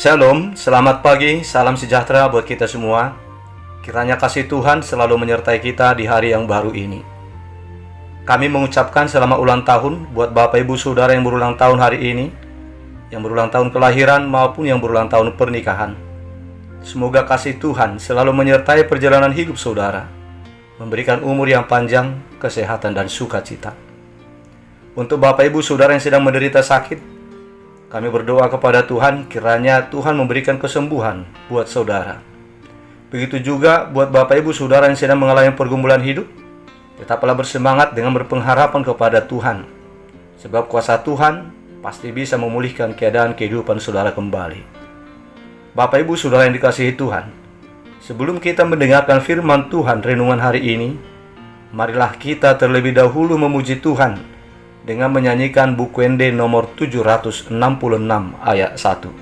Shalom, selamat pagi, salam sejahtera buat kita semua. Kiranya kasih Tuhan selalu menyertai kita di hari yang baru ini. Kami mengucapkan selamat ulang tahun buat Bapak Ibu Saudara yang berulang tahun hari ini, yang berulang tahun kelahiran maupun yang berulang tahun pernikahan. Semoga kasih Tuhan selalu menyertai perjalanan hidup saudara, memberikan umur yang panjang, kesehatan dan sukacita. Untuk Bapak Ibu Saudara yang sedang menderita sakit, kami berdoa kepada Tuhan, kiranya Tuhan memberikan kesembuhan buat saudara. Begitu juga buat Bapak Ibu Saudara yang sedang mengalami pergumulan hidup, tetaplah bersemangat dengan berpengharapan kepada Tuhan. Sebab kuasa Tuhan pasti bisa memulihkan keadaan kehidupan saudara kembali. Bapak Ibu Saudara yang dikasihi Tuhan, sebelum kita mendengarkan firman Tuhan renungan hari ini, marilah kita terlebih dahulu memuji Tuhan dengan menyanyikan buku Ende nomor 766 ayat 1.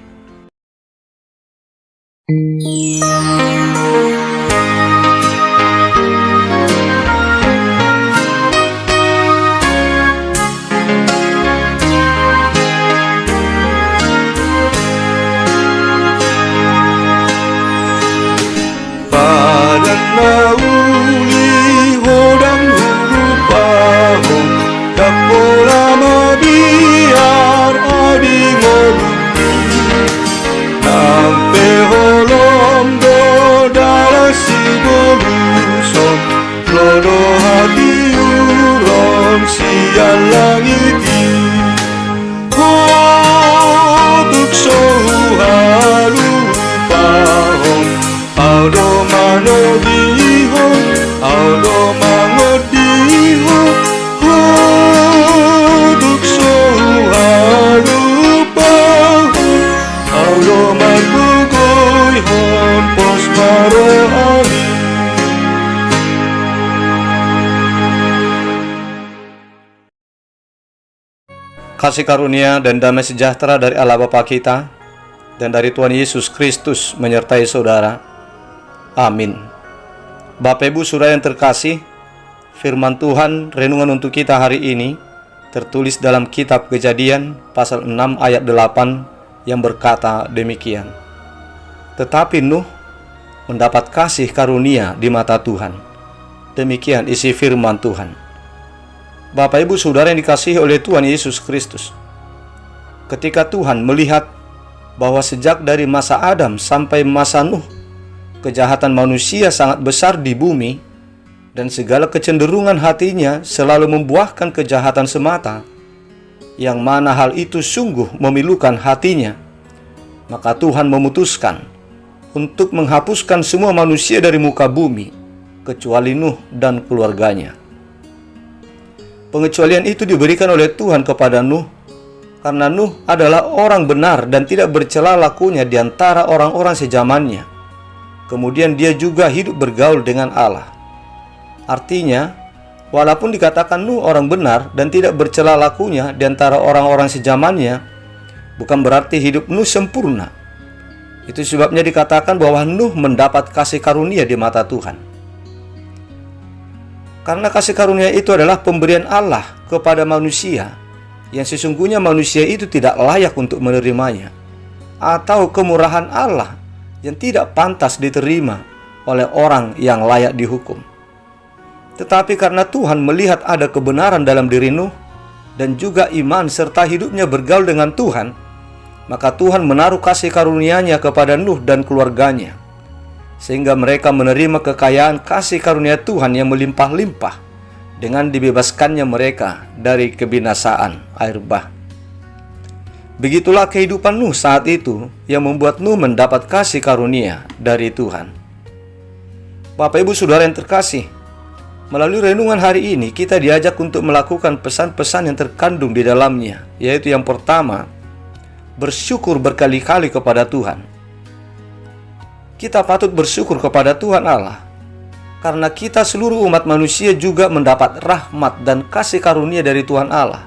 Padan nauli hodang huruf pahong Dapola mabiar adi ngodupi Nampe holom do dalam si boluson Lodo hati ulom sian langiti Hotuk sohu halu pahong Audo manodihon Audo mangodihon Hoduk sohu halupa Audo marbugoy hon pos maro ami Kasih karunia dan damai sejahtera dari Allah Bapa kita dan dari Tuhan Yesus Kristus menyertai saudara. Amin. Bapak Ibu Saudara yang terkasih, firman Tuhan renungan untuk kita hari ini tertulis dalam kitab Kejadian pasal 6 ayat 8 yang berkata demikian. Tetapi Nuh mendapat kasih karunia di mata Tuhan. Demikian isi firman Tuhan. Bapak Ibu Saudara yang dikasihi oleh Tuhan Yesus Kristus, ketika Tuhan melihat bahwa sejak dari masa Adam sampai masa Nuh, kejahatan manusia sangat besar di bumi, dan segala kecenderungan hatinya selalu membuahkan kejahatan semata, yang mana hal itu sungguh memilukan hatinya, maka Tuhan memutuskan untuk menghapuskan semua manusia dari muka bumi, kecuali Nuh dan keluarganya. Pengecualian itu diberikan oleh Tuhan kepada Nuh, karena Nuh adalah orang benar dan tidak bercela lakunya di antara orang-orang sezamannya. Kemudian dia juga hidup bergaul dengan Allah. Artinya, walaupun dikatakan Nuh orang benar dan tidak bercela lakunya di antara orang-orang sezamannya, bukan berarti hidup Nuh sempurna. Itu sebabnya dikatakan bahwa Nuh mendapat kasih karunia di mata Tuhan. Karena kasih karunia itu adalah pemberian Allah kepada manusia, yang sesungguhnya manusia itu tidak layak untuk menerimanya, atau kemurahan Allah yang tidak pantas diterima oleh orang yang layak dihukum. Tetapi karena Tuhan melihat ada kebenaran dalam diri Nuh dan juga iman serta hidupnya bergaul dengan Tuhan, maka Tuhan menaruh kasih karunia-Nya kepada Nuh dan keluarganya, sehingga mereka menerima kekayaan kasih karunia Tuhan yang melimpah-limpah dengan dibebaskannya mereka dari kebinasaan air bah. Begitulah kehidupan Nuh saat itu yang membuat Nuh mendapat kasih karunia dari Tuhan. Bapak Ibu Saudara yang terkasih, melalui renungan hari ini kita diajak untuk melakukan pesan-pesan yang terkandung di dalamnya, yaitu yang pertama, bersyukur berkali-kali kepada Tuhan. Kita patut bersyukur kepada Tuhan Allah, karena kita seluruh umat manusia juga mendapat rahmat dan kasih karunia dari Tuhan Allah,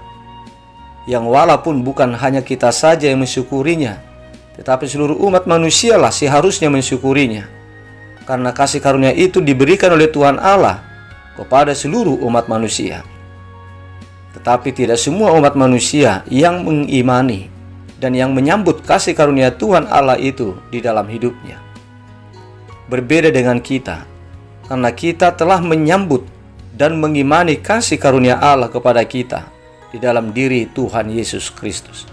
yang walaupun bukan hanya kita saja yang mensyukurinya, tetapi seluruh umat manusialah seharusnya mensyukurinya, karena kasih karunia itu diberikan oleh Tuhan Allah kepada seluruh umat manusia. Tetapi tidak semua umat manusia yang mengimani dan yang menyambut kasih karunia Tuhan Allah itu di dalam hidupnya. Berbeda dengan kita, karena kita telah menyambut dan mengimani kasih karunia Allah kepada kita di dalam diri Tuhan Yesus Kristus.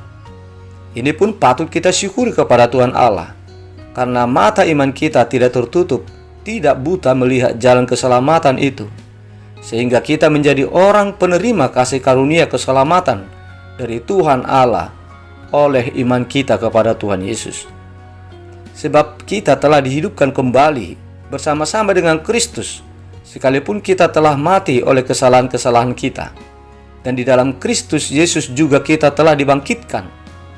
Ini pun patut kita syukuri kepada Tuhan Allah, karena mata iman kita tidak tertutup, tidak buta melihat jalan keselamatan itu, sehingga kita menjadi orang penerima kasih karunia keselamatan dari Tuhan Allah oleh iman kita kepada Tuhan Yesus. Sebab kita telah dihidupkan kembali bersama-sama dengan Kristus, sekalipun kita telah mati oleh kesalahan-kesalahan kita. Dan di dalam Kristus Yesus juga kita telah dibangkitkan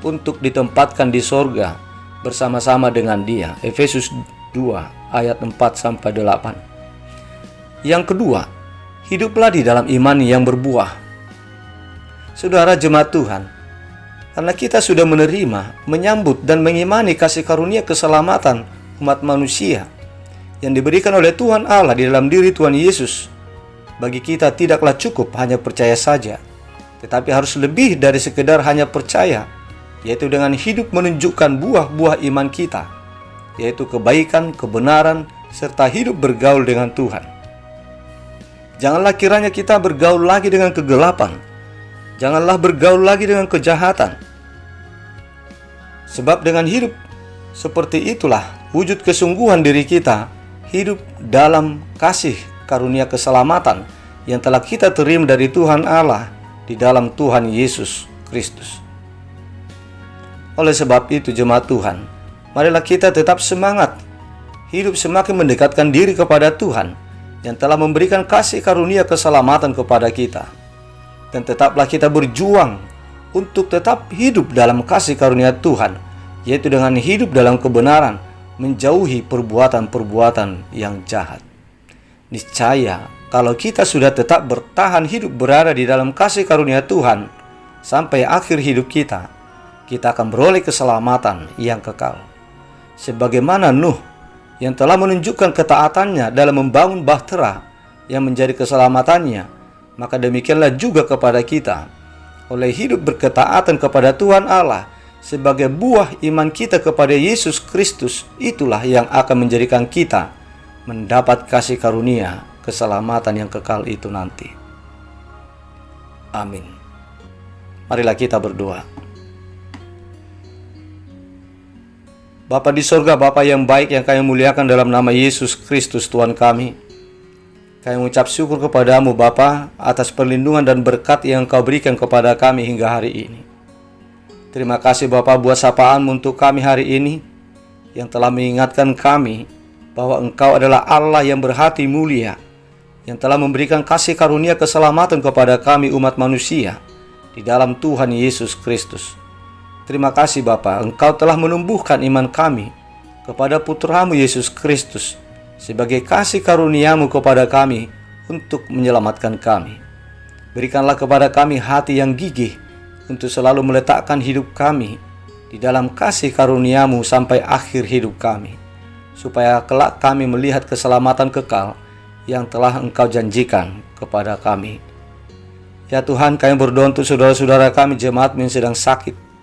untuk ditempatkan di sorga bersama-sama dengan Dia. Efesus 2 ayat 4-8. Yang kedua, hiduplah di dalam iman yang berbuah. Saudara jemaat Tuhan, karena kita sudah menerima, menyambut, dan mengimani kasih karunia keselamatan umat manusia yang diberikan oleh Tuhan Allah di dalam diri Tuhan Yesus, bagi kita tidaklah cukup hanya percaya saja, tetapi harus lebih dari sekedar hanya percaya, yaitu dengan hidup menunjukkan buah-buah iman kita, yaitu kebaikan, kebenaran, serta hidup bergaul dengan Tuhan. Janganlah kiranya kita bergaul lagi dengan kegelapan. Janganlah bergaul lagi dengan kejahatan. Sebab dengan hidup seperti itulah wujud kesungguhan diri kita hidup dalam kasih karunia keselamatan yang telah kita terima dari Tuhan Allah di dalam Tuhan Yesus Kristus. Oleh sebab itu jemaat Tuhan, marilah kita tetap semangat, hidup semakin mendekatkan diri kepada Tuhan yang telah memberikan kasih karunia keselamatan kepada kita. Dan tetaplah kita berjuang untuk tetap hidup dalam kasih karunia Tuhan, yaitu dengan hidup dalam kebenaran, menjauhi perbuatan-perbuatan yang jahat. Niscaya, kalau kita sudah tetap bertahan hidup berada di dalam kasih karunia Tuhan sampai akhir hidup kita, kita akan beroleh keselamatan yang kekal. Sebagaimana Nuh yang telah menunjukkan ketaatannya dalam membangun bahtera yang menjadi keselamatannya, maka demikianlah juga kepada kita, oleh hidup berketaatan kepada Tuhan Allah sebagai buah iman kita kepada Yesus Kristus, itulah yang akan menjadikan kita mendapat kasih karunia keselamatan yang kekal itu nanti. Amin. Marilah kita berdoa. Bapa di sorga, Bapa yang baik yang kami muliakan dalam nama Yesus Kristus Tuhan kami, kami mengucap syukur kepadamu Bapa atas perlindungan dan berkat yang Engkau berikan kepada kami hingga hari ini. Terima kasih Bapa buat sapaan untuk kami hari ini, yang telah mengingatkan kami bahwa Engkau adalah Allah yang berhati mulia, yang telah memberikan kasih karunia keselamatan kepada kami umat manusia di dalam Tuhan Yesus Kristus. Terima kasih Bapa, Engkau telah menumbuhkan iman kami kepada Putra-Mu Yesus Kristus sebagai kasih karunia-Mu kepada kami untuk menyelamatkan kami. Berikanlah kepada kami hati yang gigih untuk selalu meletakkan hidup kami di dalam kasih karunia-Mu sampai akhir hidup kami, supaya kelak kami melihat keselamatan kekal yang telah Engkau janjikan kepada kami. Ya Tuhan, kami berdoa untuk saudara-saudara kami jemaat yang sedang sakit.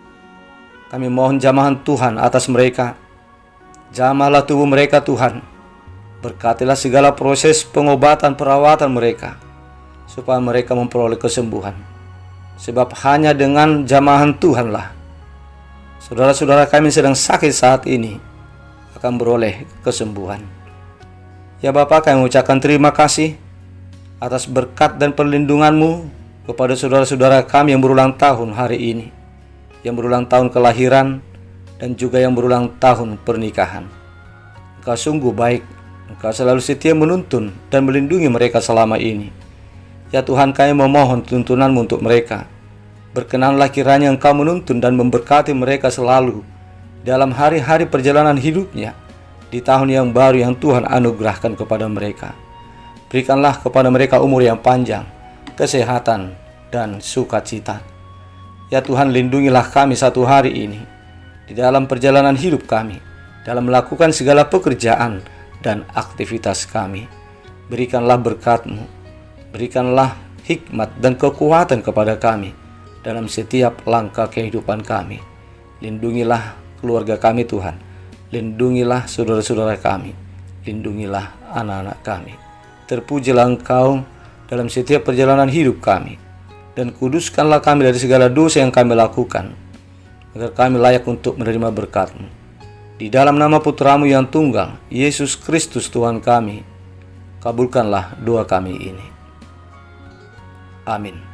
Kami mohon jamahan Tuhan atas mereka. Jamahlah tubuh mereka Tuhan. Berkatilah segala proses pengobatan perawatan mereka, supaya mereka memperoleh kesembuhan. Sebab hanya dengan jamahan Tuhanlah saudara-saudara kami sedang sakit saat ini akan beroleh kesembuhan. Ya Bapa, kami mengucapkan terima kasih atas berkat dan perlindungan-Mu kepada saudara-saudara kami yang berulang tahun hari ini, yang berulang tahun kelahiran, dan juga yang berulang tahun pernikahan. Engkau sungguh baik, Engkau selalu setia menuntun dan melindungi mereka selama ini. Ya Tuhan, kami memohon tuntunan-Mu untuk mereka. Berkenanlah kiranya Engkau menuntun dan memberkati mereka selalu dalam hari-hari perjalanan hidupnya, di tahun yang baru yang Tuhan anugerahkan kepada mereka. Berikanlah kepada mereka umur yang panjang, kesehatan, dan sukacita. Ya Tuhan, lindungilah kami satu hari ini di dalam perjalanan hidup kami, dalam melakukan segala pekerjaan dan aktivitas kami. Berikanlah berkat-Mu, berikanlah hikmat dan kekuatan kepada kami dalam setiap langkah kehidupan kami. Lindungilah keluarga kami Tuhan. Lindungilah saudara-saudara kami. Lindungilah anak-anak kami. Terpujilah Engkau dalam setiap perjalanan hidup kami. Dan kuduskanlah kami dari segala dosa yang kami lakukan, agar kami layak untuk menerima berkat-Mu. Di dalam nama Putra-Mu yang tunggal, Yesus Kristus Tuhan kami, kabulkanlah doa kami ini. Amin.